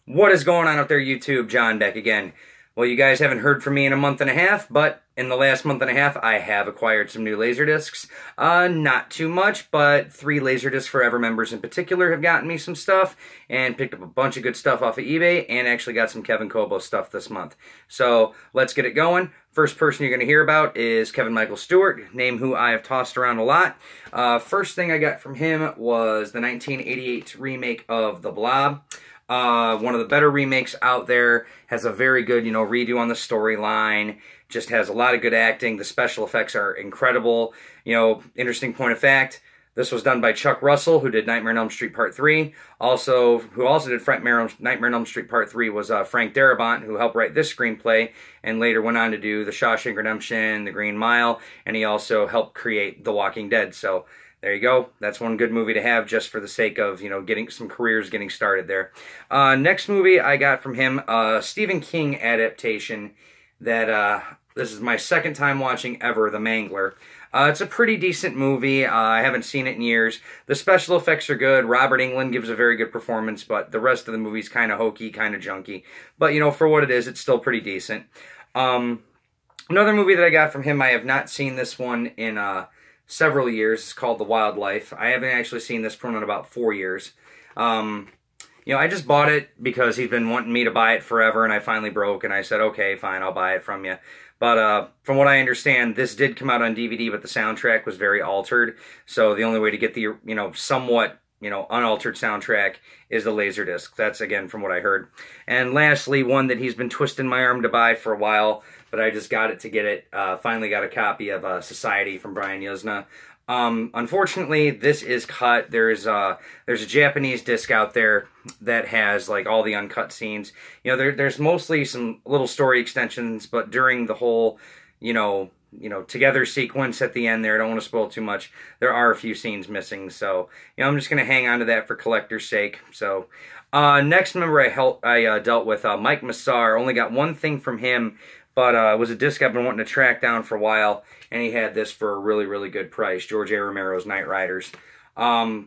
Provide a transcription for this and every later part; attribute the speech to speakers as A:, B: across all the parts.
A: What is going on out there, YouTube? John back again. Well, you guys haven't heard from me in a month and a half, but in the last month and a half, I have acquired some new Laserdiscs. Not too much, but 3 Laserdisc Forever members in particular have gotten me some stuff, and picked up a bunch of good stuff off of eBay, and actually got some Kevin Cobo stuff this month. So, let's get it going. First person you're going to hear about is Kevin Michael Stewart, name who I have tossed around a lot. First thing I got from him was the 1988 remake of The Blob. One of the better remakes out there, has a very good, redo on the storyline, just has a lot of good acting, the special effects are incredible. Interesting point of fact, this was done by Chuck Russell, who did Nightmare on Elm Street Part 3. Who also did Nightmare on Elm Street Part 3 was Frank Darabont, who helped write this screenplay, and later went on to do The Shawshank Redemption, The Green Mile, and he also helped create The Walking Dead, so there you go. That's one good movie to have just for the sake of, getting some careers getting started there. Next movie I got from him, Stephen King adaptation that, this is my second time watching ever, The Mangler. It's a pretty decent movie. I haven't seen it in years. The special effects are good. Robert Englund gives a very good performance, but the rest of the movie's kind of hokey, kind of junky. But, for what it is, it's still pretty decent. Another movie that I got from him, I have not seen this one in, several years. It's called The Wildlife. I haven't actually seen this one in about 4 years. I just bought it because he's been wanting me to buy it forever, and I finally broke, and I said, okay, fine, I'll buy it from you. But from what I understand, this did come out on DVD, but the soundtrack was very altered, so the only way to get the, somewhat, unaltered soundtrack is the Laserdisc. That's, again, from what I heard. And lastly, one that he's been twisting my arm to buy for a while, but I just got it to get it. Finally got a copy of Society from Brian Yuzna. Unfortunately, this is cut. There's a Japanese disc out there that has like all the uncut scenes. There's mostly some little story extensions, but during the whole, together sequence at the end there, I don't want to spoil too much, there are a few scenes missing. So, I'm just going to hang on to that for collector's sake. So, next member I dealt with, Mike Massar. Only got one thing from him, but it was a disc I've been wanting to track down for a while, and he had this for a really, really good price, George A. Romero's Knight Riders.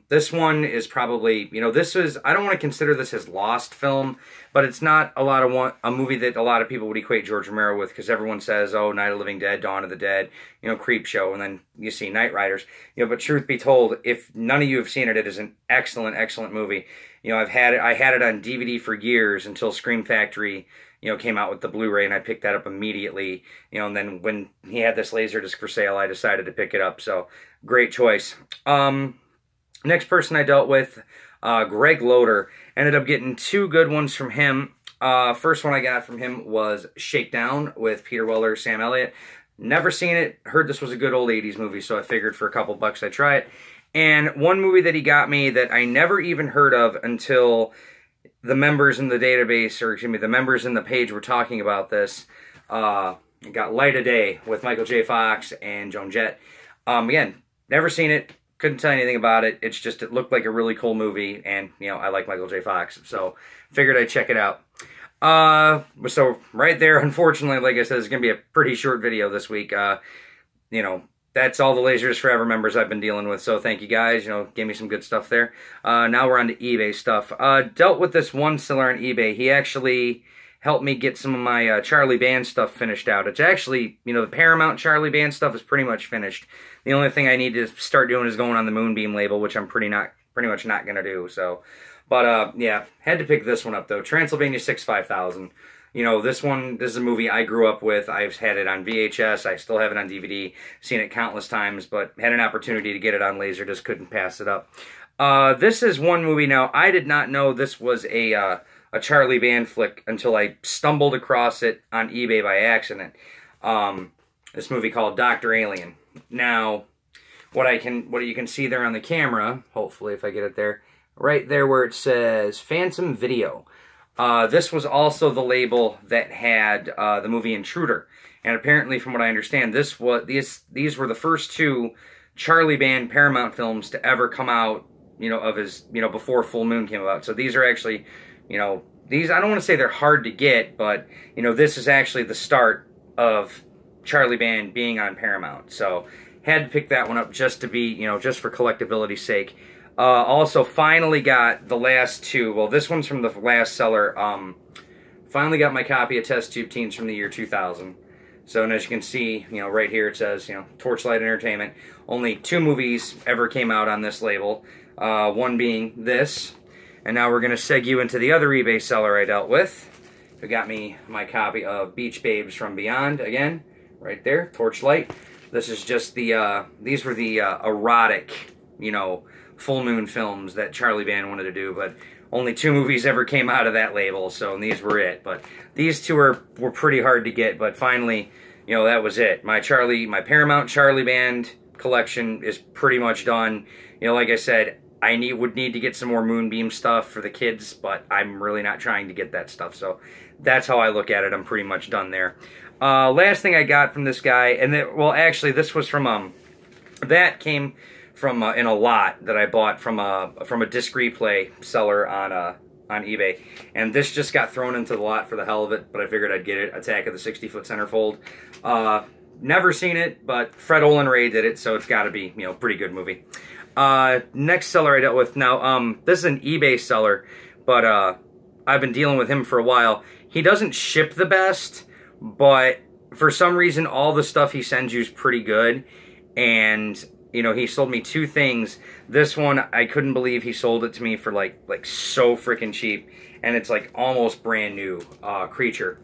A: This one is probably, I don't want to consider this his lost film, but it's not a movie that a lot of people would equate George Romero with, because everyone says, oh, Night of the Living Dead, Dawn of the Dead, Creep Show, and then you see Knight Riders. But truth be told, if none of you have seen it, it is an excellent, excellent movie. I had it on DVD for years until Scream Factory came out with the Blu-ray, and I picked that up immediately, and then when he had this Laserdisc for sale, I decided to pick it up, so great choice. Next person I dealt with, Greg Loader. Ended up getting 2 good ones from him. First one I got from him was Shakedown with Peter Weller, Sam Elliott. Never seen it, heard this was a good old 80s movie, so I figured for a couple bucks I'd try it. And one movie that he got me that I never even heard of until the members in the database, or excuse me, the members in the page were talking about this. It got Light of Day with Michael J. Fox and Joan Jett. Again, never seen it, couldn't tell you anything about it. It's just, it looked like a really cool movie, and, I like Michael J. Fox, so figured I'd check it out. So right there, unfortunately, like I said, it's going to be a pretty short video this week. That's all the Lasers Forever members I've been dealing with, so thank you guys, gave me some good stuff there. Now we're on to eBay stuff. Dealt with this one seller on eBay. He actually helped me get some of my Charlie Band stuff finished out. It's actually, the Paramount Charlie Band stuff is pretty much finished. The only thing I need to start doing is going on the Moonbeam label, which I'm pretty much not going to do, so. But, yeah, had to pick this one up, though. Transylvania 6-5000. This is a movie I grew up with. I've had it on VHS. I still have it on DVD. Seen it countless times, but had an opportunity to get it on Laserdisc. Couldn't pass it up. This is one movie now. I did not know this was a Charlie Band flick until I stumbled across it on eBay by accident. This movie called Dr. Alien. Now, what you can see there on the camera, hopefully if I get it there, right there where it says Phantom Video. This was also the label that had the movie Intruder, and apparently, from what I understand, these were the first 2 Charlie Band Paramount films to ever come out, of his, before Full Moon came about. So these are actually, these, I don't want to say they're hard to get, but this is actually the start of Charlie Band being on Paramount. So had to pick that one up just to be, just for collectability's sake. Also, finally got the last two. Well, this one's from the last seller. Finally got my copy of Test Tube Teens from the year 2000. So, and as you can see, you know, right here it says, you know, Torchlight Entertainment. Only 2 movies ever came out on this label. One being this. And now we're going to seg you into the other eBay seller I dealt with, who got me my copy of Beach Babes from Beyond. Again, right there, Torchlight. This is just the, these were the erotic, you know, full moon films that Charlie Band wanted to do, but only 2 movies ever came out of that label, so and these were it. But these 2 were pretty hard to get, but finally, you know, that was it. My Paramount Charlie Band collection is pretty much done. You know, like I said, I would need to get some more Moonbeam stuff for the kids, but I'm really not trying to get that stuff, so that's how I look at it. I'm pretty much done there. Last thing I got from this guy, and well, actually, this was from, that came from in a lot that I bought from a disc replay seller on eBay, and this just got thrown into the lot for the hell of it, but I figured I'd get it. Attack of the 60-Foot Centerfold. Never seen it, but Fred Olen Ray did it, so it's got to be, you know, pretty good movie. Next seller I dealt with, now, this is an eBay seller, but I've been dealing with him for a while. He doesn't ship the best, but for some reason, all the stuff he sends you is pretty good, and you know, he sold me 2 things. This one, I couldn't believe he sold it to me for like so freaking cheap. And it's like almost brand new, Creature.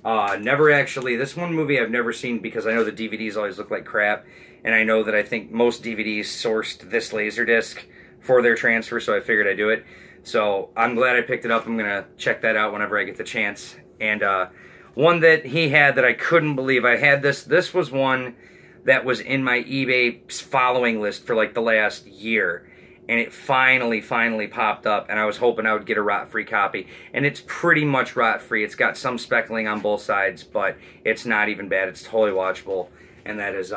A: Never actually, this one movie I've never seen because I know the DVDs always look like crap. And I know that I think most DVDs sourced this Laserdisc for their transfer, so I figured I'd do it. So I'm glad I picked it up. I'm going to check that out whenever I get the chance. And one that he had that I couldn't believe, I had this was one that was in my eBay following list for like the last year, and it finally popped up, and I was hoping I would get a rot-free copy, and it's pretty much rot-free. It's got some speckling on both sides, but it's not even bad. It's totally watchable, and that is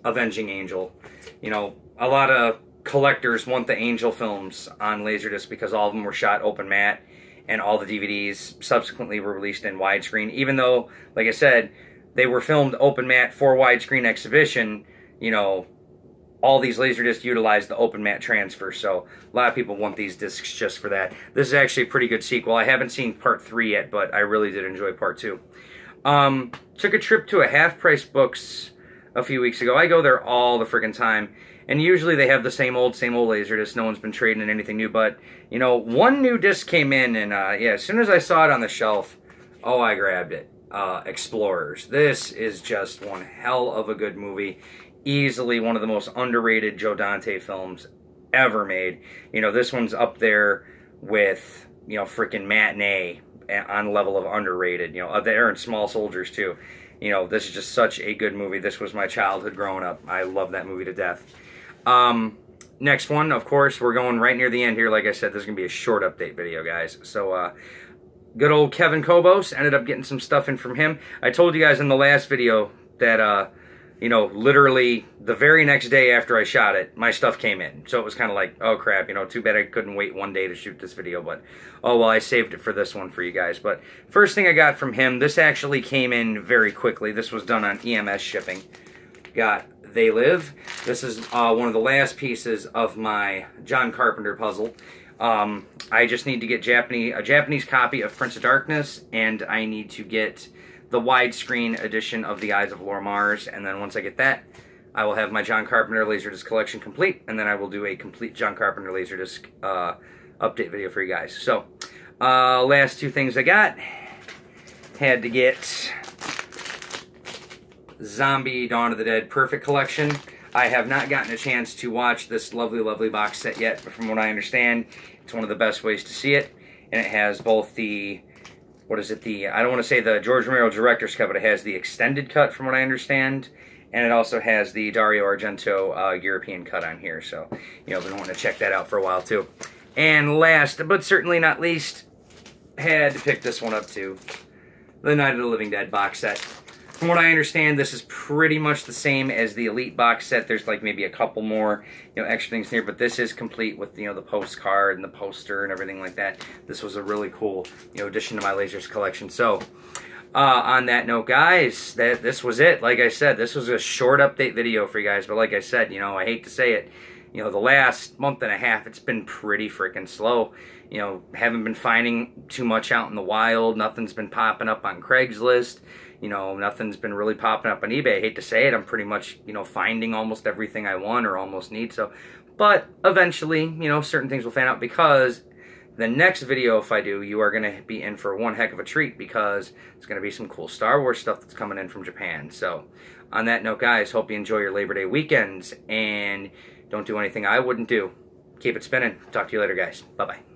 A: Avenging Angel. You know, a lot of collectors want the Angel films on Laserdisc because all of them were shot open matte, and all the DVDs subsequently were released in widescreen, even though, like I said, they were filmed open matte for widescreen exhibition. You know, all these Laserdiscs utilize the open matte transfer, so a lot of people want these discs just for that. This is actually a pretty good sequel. I haven't seen part 3 yet, but I really did enjoy part 2. Took a trip to a Half Price Books a few weeks ago. I go there all the friggin' time, and usually they have the same old Laserdisc. No one's been trading in anything new, but, you know, one new disc came in, and yeah, as soon as I saw it on the shelf, oh, I grabbed it. Explorers. This is just one hell of a good movie. Easily one of the most underrated Joe Dante films ever made. You know, this one's up there with, you know, freaking Matinee on level of underrated. You know, there and Small Soldiers too. You know, this is just such a good movie. This was my childhood growing up. I love that movie to death. Next one, of course, we're going right near the end here. Like I said, this is going to be a short update video, guys. So, good old Kevin Kobos, ended up getting some stuff in from him. I told you guys in the last video that, you know, literally the very next day after I shot it, my stuff came in. So it was kind of like, oh crap, you know, too bad I couldn't wait one day to shoot this video, but, oh well, I saved it for this one for you guys. But first thing I got from him, this actually came in very quickly. This was done on EMS shipping. Got They Live. This is one of the last pieces of my John Carpenter puzzle. I just need to get a Japanese copy of Prince of Darkness, and I need to get the widescreen edition of The Eyes of Laura Mars, and then once I get that, I will have my John Carpenter Laserdisc collection complete, and then I will do a complete John Carpenter Laserdisc update video for you guys. So, last 2 things I got. Had to get Zombie Dawn of the Dead Perfect Collection. I have not gotten a chance to watch this lovely, lovely box set yet, but from what I understand, it's one of the best ways to see it. And it has both the, what is it, I don't want to say the George Romero director's cut, but it has the extended cut from what I understand. And it also has the Dario Argento European cut on here. So, you know, I've been wanting to check that out for a while too. And last, but certainly not least, had to pick this one up too. The Night of the Living Dead box set. From what I understand, this is pretty much the same as the Elite box set. There's like maybe a couple more, you know, extra things here, but this is complete with, you know, the postcard and the poster and everything like that. This was a really cool, you know, addition to my Lasers collection. So, on that note, guys, this was it. Like I said, this was a short update video for you guys, but like I said, you know, I hate to say it, You know, the last month and a half, it's been pretty freaking slow. You know, haven't been finding too much out in the wild. Nothing's been popping up on Craigslist. You know, nothing's been really popping up on eBay. I hate to say it, I'm pretty much, you know, finding almost everything I want or almost need. So, but eventually, you know, certain things will fan out, because the next video, if I do, you are going to be in for one heck of a treat, because it's going to be some cool Star Wars stuff that's coming in from Japan. So, on that note, guys, hope you enjoy your Labor Day weekends, and don't do anything I wouldn't do. Keep it spinning. Talk to you later, guys. Bye-bye.